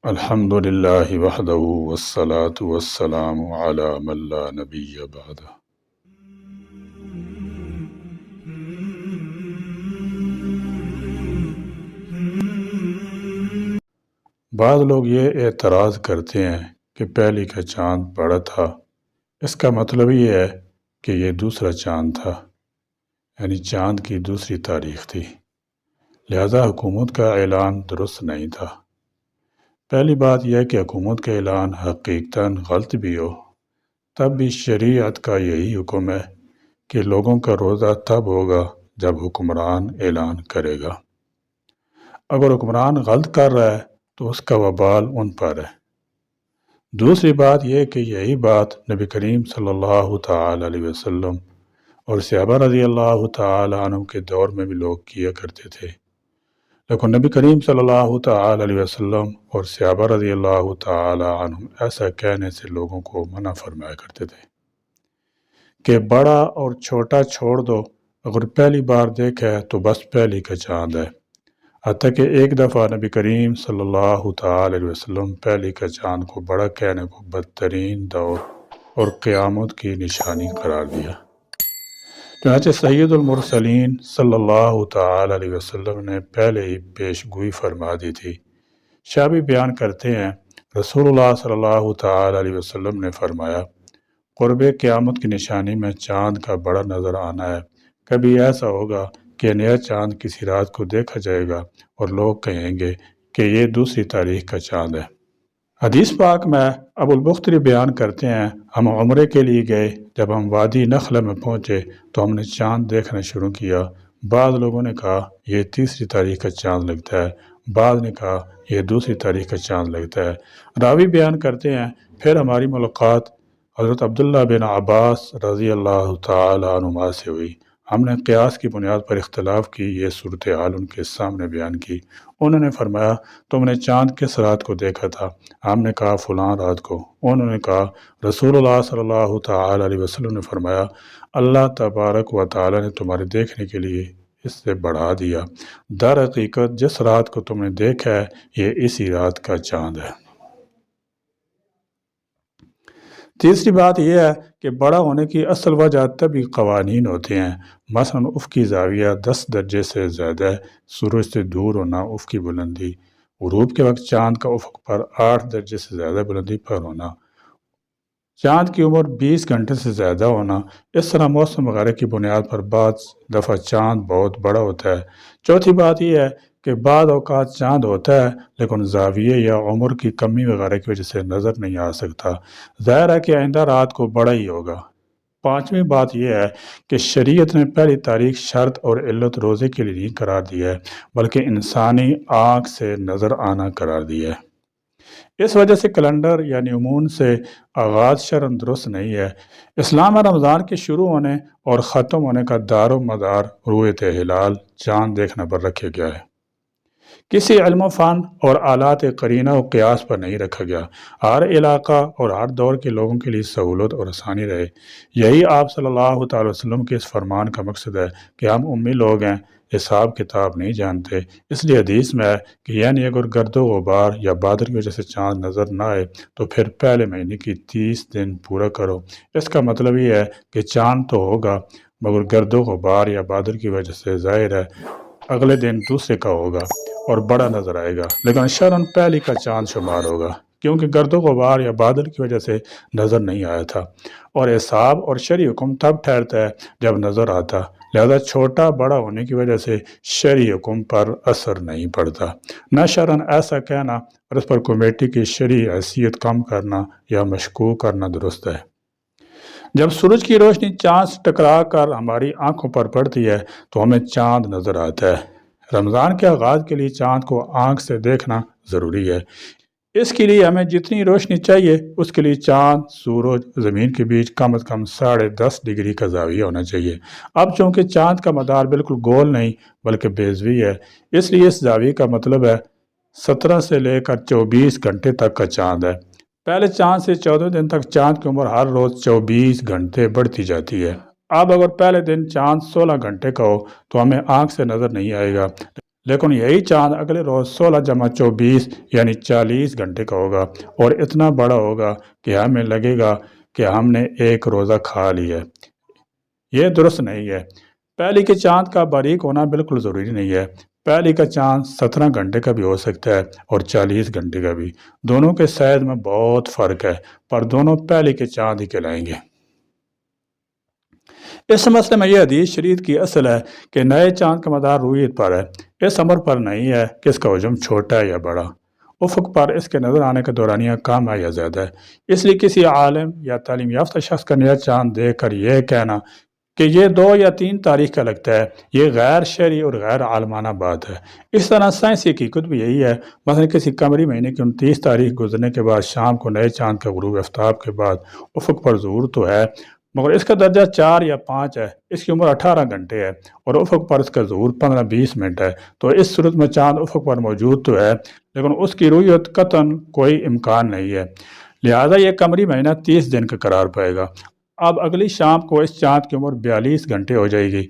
الحمد للہ وحدہ والصلاة والسلام علی من لا نبی بعدہ۔ بعض لوگ یہ اعتراض کرتے ہیں کہ پہلی کا چاند بڑا تھا، اس کا مطلب یہ ہے کہ یہ دوسرا چاند تھا، یعنی چاند کی دوسری تاریخ تھی، لہذا حکومت کا اعلان درست نہیں تھا۔ پہلی بات یہ ہے کہ حکومت کا اعلان حقیقتاً غلط بھی ہو، تب بھی شریعت کا یہی حکم ہے کہ لوگوں کا روزہ تب ہوگا جب حکمران اعلان کرے گا۔ اگر حکمران غلط کر رہا ہے تو اس کا وبال ان پر ہے۔ دوسری بات یہ کہ یہی بات نبی کریم صلی اللہ تعالی علیہ وسلم اور صحابہ رضی اللہ تعالی عنہ کے دور میں بھی لوگ کیا کرتے تھے، لیکن نبی کریم صلی اللہ تعالی علیہ وسلم اور صحابہ رضی اللہ تعالی عنہ ایسا کہنے سے لوگوں کو منع فرمایا کرتے تھے کہ بڑا اور چھوٹا چھوڑ دو، اگر پہلی بار دیکھا ہے تو بس پہلی کا چاند ہے۔ حتیٰ کہ ایک دفعہ نبی کریم صلی اللہ تعالی علیہ وسلم پہلی کا چاند کو بڑا کہنے کو بدترین دور اور قیامت کی نشانی قرار دیا۔ چنانچہ سید المرسلین صلی اللہ تعالی علیہ وسلم نے پہلے ہی پیش گوئی فرما دی تھی۔ شابی بیان کرتے ہیں، رسول اللہ صلی اللہ تعالی علیہ وسلم نے فرمایا، قرب قیامت کی نشانی میں چاند کا بڑا نظر آنا ہے۔ کبھی ایسا ہوگا کہ نیا چاند کسی رات کو دیکھا جائے گا اور لوگ کہیں گے کہ یہ دوسری تاریخ کا چاند ہے۔ حدیث پاک میں ابو البختری بیان کرتے ہیں، ہم عمرے کے لیے گئے، جب ہم وادی نخلہ میں پہنچے تو ہم نے چاند دیکھنا شروع کیا۔ بعض لوگوں نے کہا یہ تیسری تاریخ کا چاند لگتا ہے، بعض نے کہا یہ دوسری تاریخ کا چاند لگتا ہے۔ راوی بیان کرتے ہیں، پھر ہماری ملاقات حضرت عبداللہ بن عباس رضی اللہ تعالی عنہما سے ہوئی۔ ہم نے قیاس کی بنیاد پر اختلاف کی یہ صورتحال ان کے سامنے بیان کی۔ انہوں نے فرمایا، تم نے چاند کس رات کو دیکھا تھا؟ ہم نے کہا فلاں رات کو۔ انہوں نے کہا رسول اللہ صلی اللہ تعالی علیہ وسلم نے فرمایا، اللہ تبارک و تعالی نے تمہارے دیکھنے کے لیے اس سے بڑھا دیا، در حقیقت جس رات کو تم نے دیکھا ہے یہ اسی رات کا چاند ہے۔ تیسری بات یہ ہے کہ بڑا ہونے کی اصل وجہ طبی قوانین ہوتے ہیں، مثلا افقی زاویہ 10 درجے سے زیادہ، سورج سے دور ہونا، افقی بلندی، غروب کے وقت چاند کا افق پر 8 درجے سے زیادہ بلندی پر ہونا، چاند کی عمر 20 گھنٹے سے زیادہ ہونا، اس طرح موسم وغیرہ کی بنیاد پر بعض دفعہ چاند بہت بڑا ہوتا ہے۔ چوتھی بات یہ ہے کہ بعض اوقات چاند ہوتا ہے لیکن زاویے یا عمر کی کمی وغیرہ کی وجہ سے نظر نہیں آ سکتا، ظاہر ہے کہ آئندہ رات کو بڑا ہی ہوگا۔ پانچویں بات یہ ہے کہ شریعت نے پہلی تاریخ شرط اور علت روزے کے لیے نہیں قرار دیا ہے بلکہ انسانی آنکھ سے نظر آنا قرار دیا ہے۔ اس وجہ سے کیلنڈر یعنی امون سے آغاز شرعاً درست نہیں ہے۔ اسلام میں رمضان کے شروع ہونے اور ختم ہونے کا دار و مدار رؤیت ہلال چاند دیکھنے پر رکھا گیا ہے، کسی علم و فن اور آلات قرینہ و قیاس پر نہیں رکھا گیا۔ ہر علاقہ اور ہر دور کے لوگوں کے لیے سہولت اور آسانی رہے، یہی آپ صلی اللہ تعالی وسلم کے اس فرمان کا مقصد ہے کہ ہم امی لوگ ہیں، حساب کتاب نہیں جانتے، اس لیے حدیث میں ہے کہ یعنی اگر گرد و غبار یا بادل کی وجہ سے چاند نظر نہ آئے تو پھر پہلے مہینے کی 30 دن پورا کرو۔ اس کا مطلب یہ ہے کہ چاند تو ہوگا مگر گرد و غبار یا بادل کی وجہ سے ظاہر ہے اگلے دن دوسرے کا ہوگا اور بڑا نظر آئے گا، لیکن شرعاً پہلی کا چاند شمار ہوگا کیونکہ گرد و غبار یا بادل کی وجہ سے نظر نہیں آیا تھا، اور حساب اور شرعی حکم تب ٹھہرتا ہے جب نظر آتا، لہذا چھوٹا بڑا ہونے کی وجہ سے شرعی حکم پر اثر نہیں پڑتا۔ نہ شرعاً ایسا کہنا اور اس پر کمیٹی کی شرعی حیثیت کم کرنا یا مشکوک کرنا درست ہے۔ جب سورج کی روشنی چاند سے ٹکرا کر ہماری آنکھوں پر پڑتی ہے تو ہمیں چاند نظر آتا ہے۔ رمضان کے آغاز کے لیے چاند کو آنکھ سے دیکھنا ضروری ہے، اس کے لیے ہمیں جتنی روشنی چاہیے اس کے لیے چاند، سورج، زمین کے بیچ کم از کم 10.5 ڈگری کا زاویہ ہونا چاہیے۔ اب چونکہ چاند کا مدار بالکل گول نہیں بلکہ بیضوی ہے، اس لیے اس زاویے کا مطلب ہے 17 سے لے کر 24 گھنٹے تک کا چاند ہے۔ پہلے چاند سے 14 دن تک چاند کی عمر ہر روز 24 گھنٹے بڑھتی جاتی ہے۔ اب اگر پہلے دن چاند 16 گھنٹے کا ہو تو ہمیں آنکھ سے نظر نہیں آئے گا، لیکن یہی چاند اگلے روز 16 + 24 یعنی 40 گھنٹے کا ہوگا، اور اتنا بڑا ہوگا کہ ہمیں لگے گا کہ ہم نے ایک روزہ کھا لیا ہے۔ یہ درست نہیں ہے۔ پہلی کے چاند کا باریک ہونا بالکل ضروری نہیں ہے۔ پہلی کا چاند 17 گھنٹے کا بھی ہو سکتا ہے اور 40 گھنٹے کا بھی۔ دونوں کے سائز میں بہت فرق ہے، پر دونوں پہلی کے چاند ہی کہلائیں گے۔ اس مسئلے میں یہ حدیث شریف کی اصل ہے کہ نئے چاند کا مدار رویت پر ہے، اس امر پر نہیں ہے کہ اس کا حجم چھوٹا ہے یا بڑا۔ افق پر اس کے نظر آنے کا دورانیہ کم ہے یا زیادہ ہے۔ اس لیے کسی عالم یا تعلیم یافتہ شخص کا نیا چاند دیکھ کر یہ کہنا کہ یہ 2 یا 3 تاریخ کا لگتا ہے، یہ غیر شرعی اور غیر عالمانہ بات ہے۔ اس طرح سائنسی حقیقت بھی یہی ہے۔ مثلا کسی قمری مہینے کی 29 تاریخ گزرنے کے بعد شام کو نئے چاند کا غروب آفتاب کے بعد افق پر ظہور تو ہے، مگر اس کا درجہ 4 یا 5 ہے، اس کی عمر 18 گھنٹے ہے، اور افق پر اس کا ظہور 15-20 منٹ ہے۔ تو اس صورت میں چاند افق پر موجود تو ہے، لیکن اس کی رویت قطعاً کوئی امکان نہیں ہے، لہذا یہ قمری مہینہ 30 دن کا قرار پائے گا۔ اب اگلی شام کو اس چاند کی عمر 42 گھنٹے ہو جائے گی،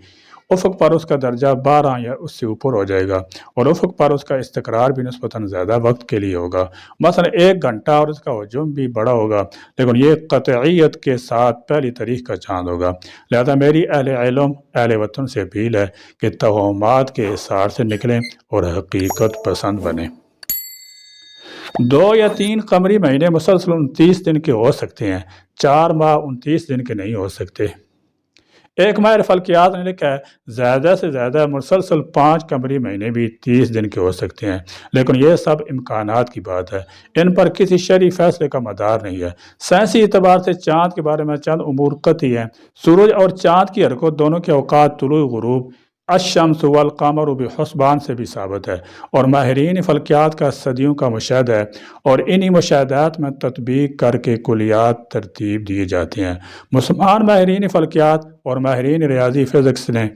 افق پر اس کا درجہ 12 یا اس سے اوپر ہو جائے گا، اور افق پر اس کا استقرار بھی نسبتاً زیادہ وقت کے لیے ہوگا، مثلا 1 گھنٹہ، اور اس کا حجم بھی بڑا ہوگا، لیکن یہ قطعیت کے ساتھ پہلی تاریخ کا چاند ہوگا۔ لہذا میری اہل علم، اہل وطن سے اپیل ہے کہ توہمات کے حصار سے نکلیں اور حقیقت پسند بنیں۔ 2 یا 3 قمری مہینے مسلسل 29 دن کے ہو سکتے ہیں، 4 ماہ 29 دن کے نہیں ہو سکتے۔ ایک ماہر فلکیات نے لکھا ہے زیادہ سے زیادہ مسلسل 5 قمری مہینے بھی 30 دن کے ہو سکتے ہیں، لیکن یہ سب امکانات کی بات ہے، ان پر کسی شرعی فیصلے کا مدار نہیں ہے۔ سائنسی اعتبار سے چاند کے بارے میں چند امور قطعی ہیں۔ سورج اور چاند کی حرکت دونوں کے اوقات طلوع غروب الشمس والقمر بحسبان سے بھی ثابت ہے، اور ماہرین فلکیات کا صدیوں کا مشاہدہ ہے، اور انہی مشاہدات میں تطبیق کر کے کلیات ترتیب دیے جاتے ہیں۔ مسلمان ماہرین فلکیات اور ماہرین ریاضی فزکس نے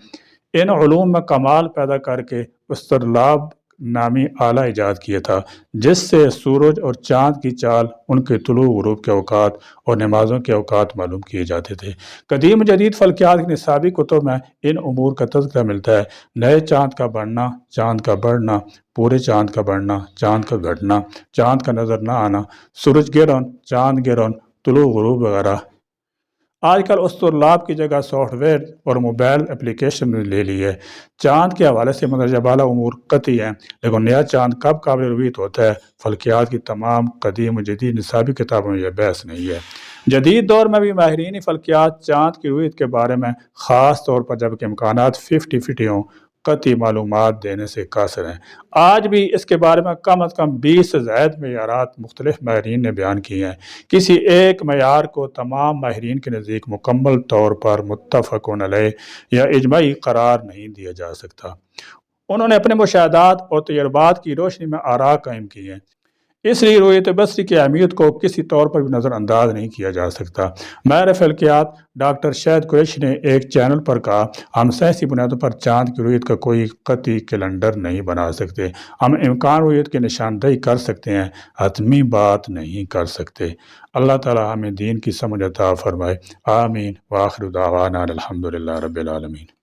ان علوم میں کمال پیدا کر کے اسطرلاب نامی آلہ ایجاد کیا تھا، جس سے سورج اور چاند کی چال، ان کے طلوع غروب کے اوقات اور نمازوں کے اوقات معلوم کیے جاتے تھے۔ قدیم جدید فلکیات کی نصابی کتب میں ان امور کا تذکرہ ملتا ہے: نئے چاند کا بڑھنا، چاند کا بڑھنا، پورے چاند کا بڑھنا، چاند کا گھٹنا، چاند کا نظر نہ آنا، سورج گرہن، چاند گرہن، طلوع غروب وغیرہ۔ آج کل اسطرلاب کی جگہ سافٹ ویئر اور موبائل اپلیکیشن نے لے لی ہے۔ چاند کے حوالے سے مندرجہ بالا امور قطعی ہیں، لیکن نیا چاند کب قابل رویت ہوتا ہے، فلکیات کی تمام قدیم و جدید نصابی کتابوں میں یہ بحث نہیں ہے۔ جدید دور میں بھی ماہرین فلکیات چاند کی رویت کے بارے میں، خاص طور پر جب کہ امکانات 50-50 ہوں، قطعی معلومات دینے سے قاصر ہیں۔ آج بھی اس کے بارے میں کم از کم 20 سے زائد معیارات مختلف ماہرین نے بیان کیے ہیں۔ کسی ایک معیار کو تمام ماہرین کے نزدیک مکمل طور پر متفق علیہ یا اجماعی قرار نہیں دیا جا سکتا۔ انہوں نے اپنے مشاہدات اور تجربات کی روشنی میں آراء قائم کی ہیں، اس لیے رویت بصری کی اہمیت کو کسی طور پر بھی نظر انداز نہیں کیا جا سکتا۔ ماہر فلکیات ڈاکٹر شاہد قریشی نے ایک چینل پر کہا، ہم سائنسی بنیادوں پر چاند کی رویت کا کوئی قطعی کیلنڈر نہیں بنا سکتے، ہم امکان رویت کی نشاندہی کر سکتے ہیں، حتمی بات نہیں کر سکتے۔ اللہ تعالی ہمیں دین کی سمجھ عطا فرمائے، آمین۔ وآخر دعوانا الحمدللہ رب العالمین۔